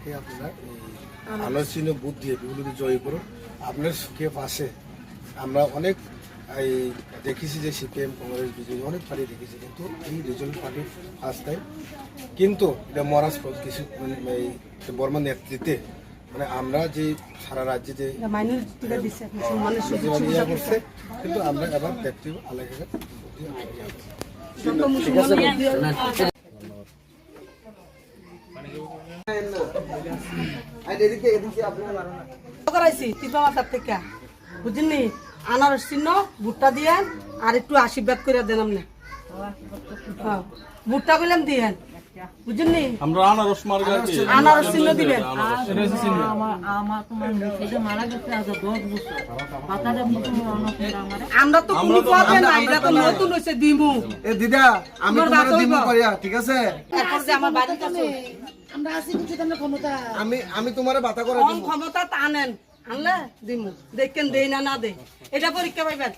আমাকে আপনারা এই আলোচনা বুদ্ধি এগুলোকে জয় করুন। আপনার সুখে পাশে আমরা অনেক এই দেখেছি যে সিপিএম কংগ্রেস বিজেপি অনেক পার্টি দেখেছি, কিন্তু এই রিজনাল পার্টি ফার্স্ট টাইম। কিন্তু এটা মহারাজ কিছু এই বর্মার নেতৃত্বে মানে আমরা যে সারা রাজ্যে যে করছে, কিন্তু আমরা এবার ব্যক্তি আলাদা ঠিক আছে। বুঝলি আনারস চিহ্ন ভুট্টা দিয়ে আর একটু আশীর্বাদ করে দেন আপনি ভুট্টা করলাম দিয়েন বুঝলি আমরা আনারস মার্কা কি আনারস চিহ্ন দিবেন। আমরা তো কোনো পথে না, এটা তো নতুন হইছে দিমু এ দিদা আমি তোমার দিমু করিয়া ঠিক আছে। তারপর যে আমার বাড়ির কাছে আমরা আছি কিছু তো ক্ষমতা আমি তোমারে বাতা করে ক্ষমতা তা আনেন আনলে দিমু দেখেন দেই না না দেই এটা পরীক্ষা পাইবেন।